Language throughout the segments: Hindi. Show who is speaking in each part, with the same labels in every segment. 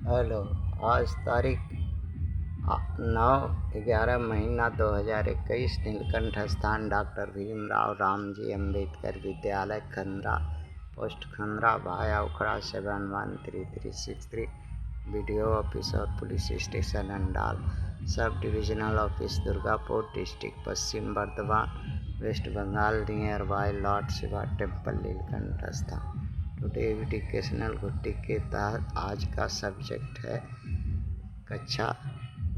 Speaker 1: हेलो। आज तारीख 9/11/2021। नीलकंठ स्थान डॉक्टर भीमराव रामजी अम्बेडकर विद्यालय, खंद्रा पोस्ट, खंद्रा भाया उखड़ा 713363। BDO ऑफिस और police station Andal, sub divisional office Durgapur district, Paschim Bardhaman, west Bengal, near by lord Shiva temple, Neelkanth स्थान। टुडे एजुकेशनल घुट्टी के तहत आज का सब्जेक्ट है कक्षा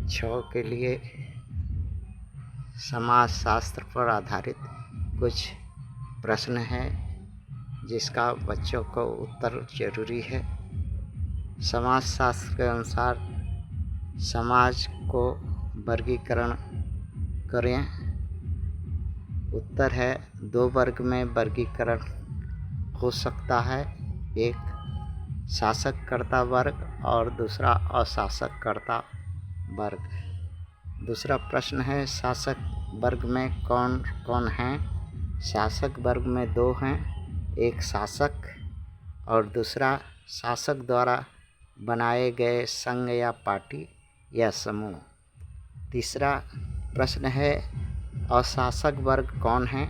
Speaker 1: 6 के लिए समाज शास्त्र पर आधारित कुछ प्रश्न हैं जिसका बच्चों को उत्तर जरूरी है। समाज शास्त्र के अनुसार समाज को वर्गीकरण करें। उत्तर है 2 वर्ग में वर्गीकरण हो सकता है, एक शासककर्ता वर्ग और दूसरा अशासककर्ता वर्ग। दूसरा प्रश्न है शासक वर्ग में कौन कौन हैं। शासक वर्ग में 2 हैं, एक शासक और दूसरा शासक द्वारा बनाए गए संघ या पार्टी या समूह। तीसरा प्रश्न है अशासक वर्ग कौन है।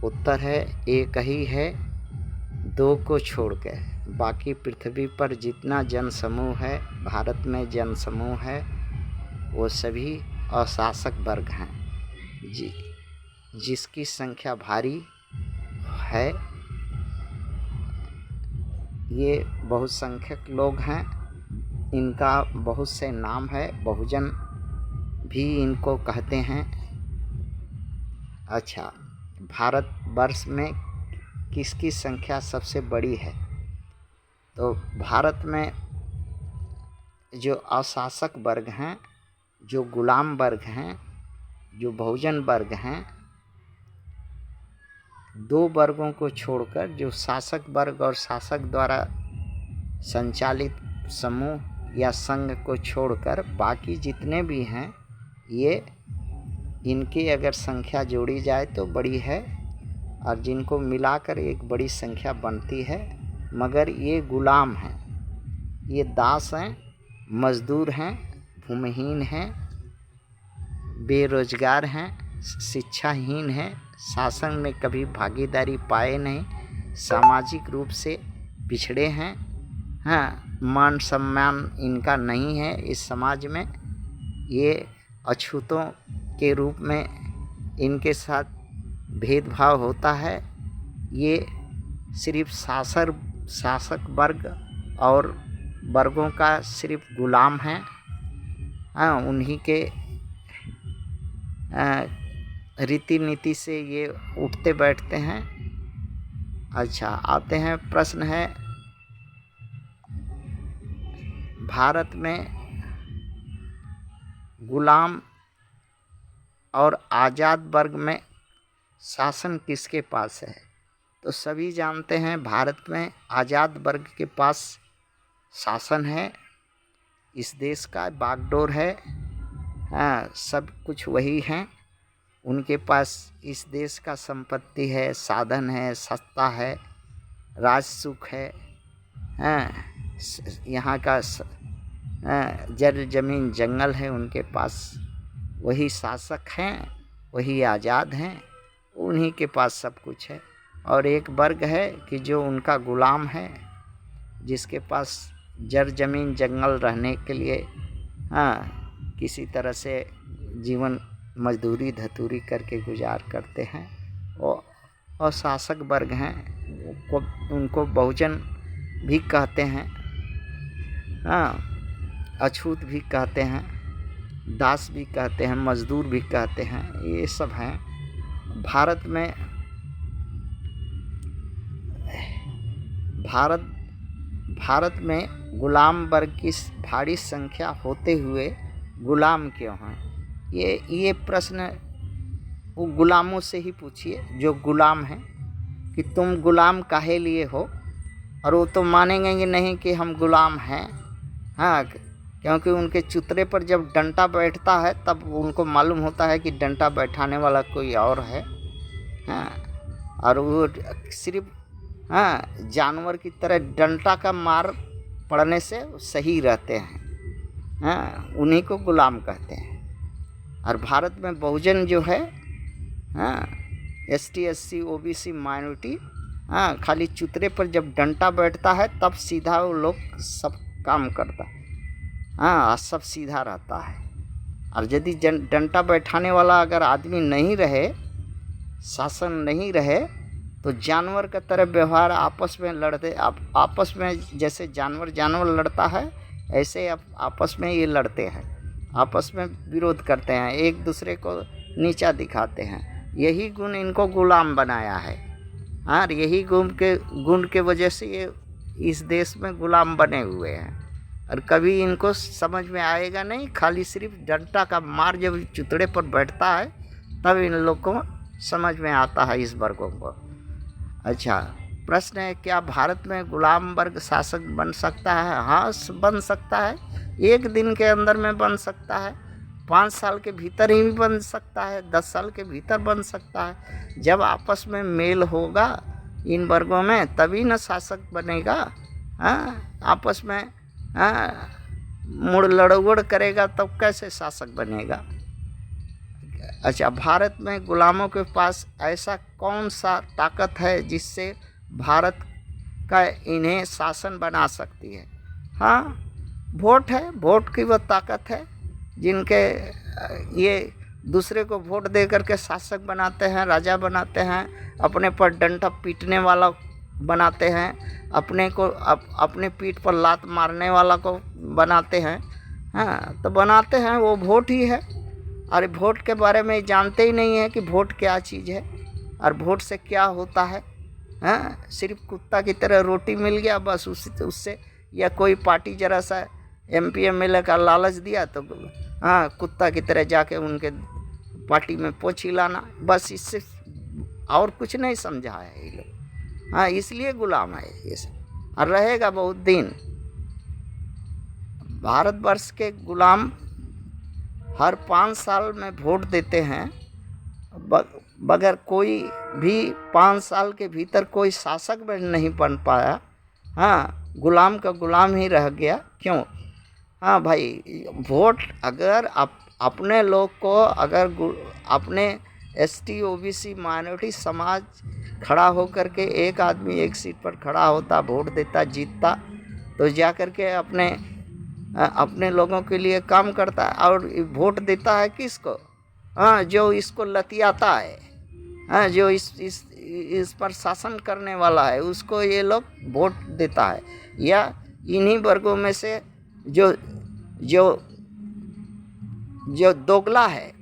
Speaker 1: उत्तर है एक ही है, 2 को छोड़ के बाकी पृथ्वी पर जितना जनसमूह है, भारत में जनसमूह है, वो सभी अशासक वर्ग हैं जिसकी संख्या भारी है। ये बहुसंख्यक लोग हैं, इनका बहुत से नाम है, बहुजन भी इनको कहते हैं। अच्छा, भारतवर्ष में किसकी संख्या सबसे बड़ी है। तो भारत में जो अशासक वर्ग हैं, जो गुलाम वर्ग हैं, जो बहुजन वर्ग हैं, 2 वर्गों को छोड़कर, जो शासक वर्ग और शासक द्वारा संचालित समूह या संघ को छोड़कर बाकी जितने भी हैं, ये इनकी अगर संख्या जोड़ी जाए तो बड़ी है और जिनको मिलाकर एक बड़ी संख्या बनती है। मगर ये गुलाम हैं, ये दास हैं, मजदूर हैं, भूमिहीन हैं, बेरोजगार हैं, शिक्षाहीन हैं, शासन में कभी भागीदारी पाए नहीं, सामाजिक रूप से पिछड़े हैं। हाँ, मान सम्मान इनका नहीं है इस समाज में। ये अछूतों के रूप में इनके साथ भेदभाव होता है। ये सिर्फ शासक वर्ग और वर्गों का सिर्फ गुलाम हैं। हाँ, उन्हीं के रीति नीति से ये उठते बैठते हैं। अच्छा, आते हैं प्रश्न है भारत में गुलाम और आज़ाद वर्ग में शासन किसके पास है। तो सभी जानते हैं भारत में आज़ाद वर्ग के पास शासन है, इस देश का बागडोर है। हाँ, सब कुछ वही हैं, उनके पास इस देश का संपत्ति है, साधन है, सत्ता है, राज सुख है। हाँ, यहाँ का जल जमीन जंगल है उनके पास। वही शासक हैं, वही आज़ाद हैं, उन्हीं के पास सब कुछ है। और एक वर्ग है कि जो उनका गुलाम है, जिसके पास जर जमीन जंगल रहने के लिए किसी तरह से जीवन मजदूरी धतूरी करके गुजार करते हैं, वो अशासक वर्ग हैं। उनको बहुजन भी कहते हैं, अछूत भी कहते हैं, दास भी कहते हैं, मजदूर भी कहते हैं, ये सब हैं। भारत में गुलाम वर्ग की भारी संख्या होते हुए गुलाम क्यों हैं। ये प्रश्न वो गुलामों से ही पूछिए जो गुलाम हैं कि तुम गुलाम काहे लिए हो, और वो तो मानेंगे नहीं कि हम गुलाम हैं। हाँ, क्योंकि उनके चुतरे पर जब डंटा बैठता है तब उनको मालूम होता है कि डंटा बैठाने वाला कोई और है। हाँ, और वो सिर्फ जानवर की तरह डंटा का मार पढ़ने से सही रहते हैं। हाँ, उन्हीं को गुलाम कहते हैं। और भारत में बहुजन जो है, हाँ, ST SC OBC माइनॉरिटी, हाँ, खाली चुतरे पर जब डंडा बैठता है तब सीधा वो लोग सब काम करता है। हाँ, सब सीधा रहता है। और यदि डंडा बैठाने वाला अगर आदमी नहीं रहे, शासन नहीं रहे, तो जानवर की तरह व्यवहार आपस में लड़ते, आपस में जैसे जानवर लड़ता है, ऐसे आपस में ये लड़ते हैं, आपस में विरोध करते हैं, एक दूसरे को नीचा दिखाते हैं। यही गुण इनको गुलाम बनाया है। हाँ, यही गुण के वजह से ये इस देश में गुलाम बने हुए हैं। और कभी इनको समझ में आएगा नहीं, खाली सिर्फ डंडा का मार जब चुतड़े पर बैठता है तब इन लोगों को समझ में आता है इस वर्गों को। अच्छा, प्रश्न है, क्या भारत में गुलाम वर्ग शासक बन सकता है? हाँ, बन सकता है। एक दिन के अंदर में बन सकता है, 5 साल के भीतर ही बन सकता है, 10 साल के भीतर बन सकता है। जब आपस में मेल होगा इन वर्गों में तभी न शासक बनेगा। हाँ, आपस में मुड़ लड़गड़ करेगा तब कैसे शासक बनेगा? अच्छा, भारत में गुलामों के पास ऐसा कौन सा ताकत है जिससे भारत का इन्हें शासन बना सकती है? हाँ, वोट है। वोट की वो ताकत है जिनके ये दूसरे को वोट दे करके शासक बनाते हैं, राजा बनाते हैं, अपने पर डंडा पीटने वाला बनाते हैं, अपने पीठ पर लात मारने वाला को बनाते हैं। हाँ, तो बनाते हैं, वो वोट ही है। और वोट के बारे में जानते ही नहीं है कि वोट क्या चीज़ है और वोट से क्या होता है। हाँ, सिर्फ कुत्ता की तरह रोटी मिल गया बस, उससे या कोई पार्टी जरा सा MP MLA का लालच दिया तो हाँ, कुत्ता की तरह जाके उनके पार्टी में पोछी लाना, बस, इससे और कुछ नहीं समझा है ये लोग। हाँ, इसलिए गुलाम है ये सब, और रहेगा बहुत दिन। भारतवर्ष के गुलाम हर 5 साल में वोट देते हैं, मगर कोई भी 5 साल के भीतर कोई शासक नहीं बन पाया। हाँ, गुलाम का गुलाम ही रह गया। क्यों? हाँ भाई, वोट अगर अपने लोग को, अगर अपने ST OBC माइनॉरिटी समाज खड़ा होकर के एक आदमी एक सीट पर खड़ा होता, वोट देता, जीतता, तो जा कर के अपने लोगों के लिए काम करता है। और वोट देता है किसको? हाँ, जो इसको लतियाता है, हाँ, जो इस पर शासन करने वाला है, उसको ये लोग वोट देता है। या इन्हीं वर्गों में से जो दोगला है,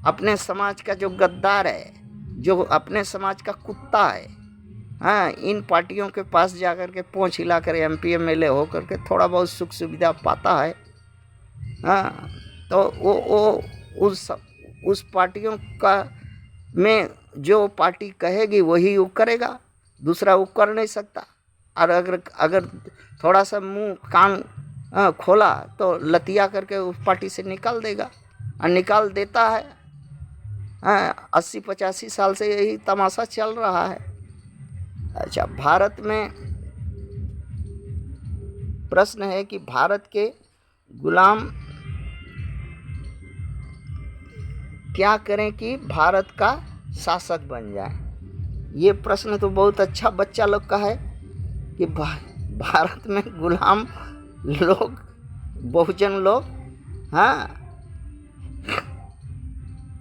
Speaker 1: अपने समाज का जो गद्दार है, जो अपने समाज का कुत्ता है, हाँ, इन पार्टियों के पास जाकर के पोंछ हिला कर MP MLA हो करके थोड़ा बहुत सुख सुविधा पाता है। हाँ, तो वो उस पार्टियों का में जो पार्टी कहेगी वही वो करेगा, दूसरा वो कर नहीं सकता। और अगर थोड़ा सा मुंह कान खोला तो लतिया करके उस पार्टी से निकाल देगा, और निकाल देता है। 80-85 साल से यही तमाशा चल रहा है। अच्छा, भारत में प्रश्न है कि भारत के गुलाम क्या करें कि भारत का शासक बन जाए? ये प्रश्न तो बहुत अच्छा बच्चा लोग का है कि भारत में गुलाम लोग, बहुजन लोग, हाँ,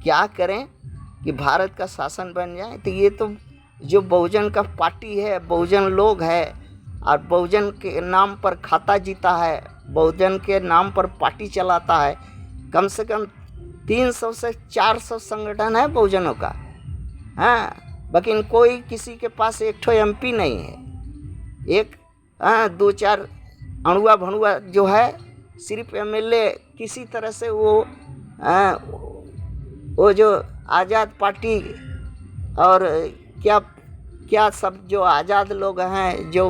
Speaker 1: क्या करें कि भारत का शासन बन जाए? तो ये तो जो बहुजन का पार्टी है, बहुजन लोग है, और बहुजन के नाम पर खाता जीता है, बहुजन के नाम पर पार्टी चलाता है। कम से कम 300 से 400 संगठन है बहुजनों का। हाँ, लेकिन कोई किसी के पास एक ठो MP नहीं है। 2-4 अणुआ भणुआ जो है, सिर्फ MLA किसी तरह से वो जो आज़ाद पार्टी और क्या सब जो आज़ाद लोग हैं, जो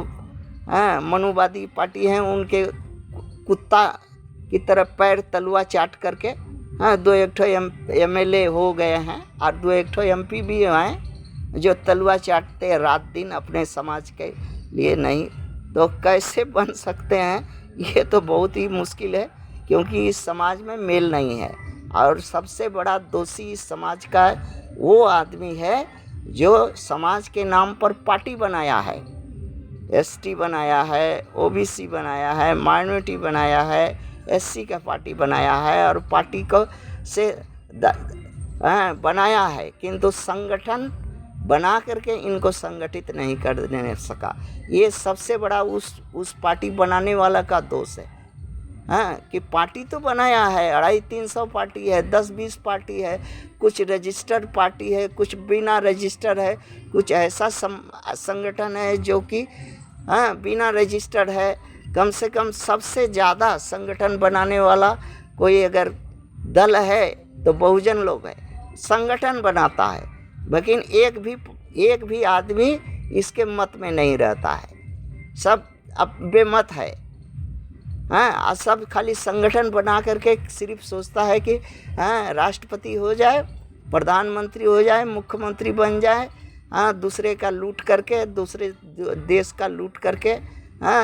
Speaker 1: मनुवादी पार्टी हैं, उनके कुत्ता की तरह पैर तलुआ चाट करके 2-1 ठो MLA हो गए हैं, और 2-1 ठो MP भी हैं जो तलुआ चाटते रात दिन अपने समाज के लिए नहीं। तो कैसे बन सकते हैं, ये तो बहुत ही मुश्किल है, क्योंकि इस समाज में मेल नहीं है। और सबसे बड़ा दोषी इस समाज का वो आदमी है जो समाज के नाम पर पार्टी बनाया है, एसटी बनाया है, ओबीसी बनाया है, माइनॉरिटी बनाया है, एससी का पार्टी बनाया है, और पार्टी को से बनाया है, किंतु संगठन बना करके इनको संगठित नहीं करने सका। ये सबसे बड़ा उस पार्टी बनाने वाला का दोष है। कि पार्टी तो बनाया है, 250-300 पार्टी है, 10-20 पार्टी है, कुछ रजिस्टर्ड पार्टी है, कुछ बिना रजिस्टर है, कुछ ऐसा संगठन है जो कि बिना रजिस्टर्ड है। कम से कम सबसे ज़्यादा संगठन बनाने वाला कोई अगर दल है तो बहुजन लोग है, संगठन बनाता है, लेकिन एक भी आदमी इसके मत में नहीं रहता है, सब अब बेमत है। सब खाली संगठन बना करके सिर्फ सोचता है कि राष्ट्रपति हो जाए, प्रधानमंत्री हो जाए, मुख्यमंत्री बन जाए, दूसरे का लूट करके, दूसरे देश का लूट करके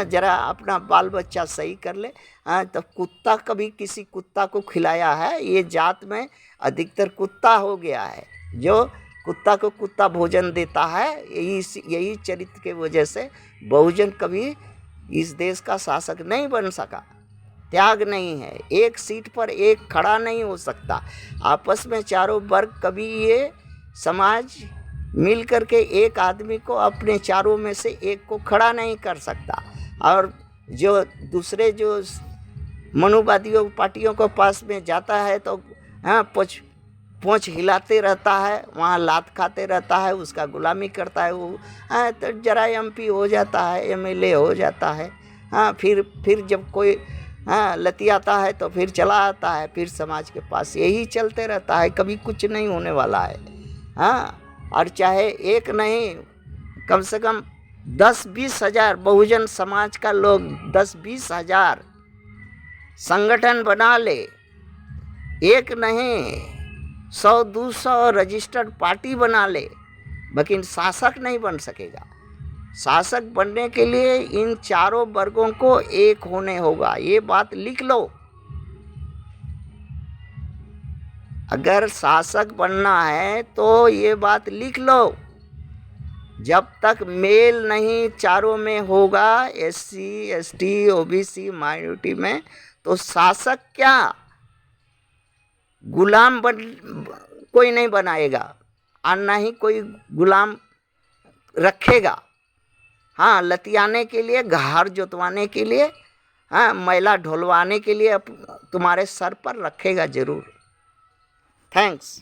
Speaker 1: जरा अपना बाल बच्चा सही कर ले। तो कुत्ता, कभी किसी कुत्ता को खिलाया है? ये जात में अधिकतर कुत्ता हो गया है, जो कुत्ता को कुत्ता भोजन देता है। यही चरित्र के वजह से बहुजन कभी इस देश का शासक नहीं बन सका। त्याग नहीं है, एक सीट पर एक खड़ा नहीं हो सकता। आपस में चारों वर्ग, कभी ये समाज मिल करके एक आदमी को, अपने चारों में से एक को खड़ा नहीं कर सकता। और जो दूसरे जो मनुवादियों पार्टियों को पास में जाता है तो पोंछ हिलाते रहता है, वहाँ लात खाते रहता है, उसका गुलामी करता है वो। तो जरा एमपी हो जाता है, एमएलए हो जाता है। फिर जब कोई लतियाता है तो फिर चला आता है, फिर समाज के पास। यही चलते रहता है, कभी कुछ नहीं होने वाला है। और चाहे एक नहीं, कम से कम 10-20 हज़ार बहुजन समाज का लोग 10-20 हज़ार संगठन बना ले, एक नहीं 100-200 रजिस्टर्ड पार्टी बना ले, लेकिन शासक नहीं बन सकेगा। शासक बनने के लिए इन चारों वर्गों को एक होने होगा। ये बात लिख लो। अगर शासक बनना है तो ये बात लिख लो। जब तक मेल नहीं चारों में होगा, एससी, एसटी, ओबीसी, माइनॉरिटी में, तो शासक क्या, गुलाम कोई नहीं बनाएगा, और ना ही कोई गुलाम रखेगा। लतियाने के लिए, घार जोतवाने के लिए, मैला ढोलवाने के लिए तुम्हारे सर पर रखेगा जरूर। थैंक्स।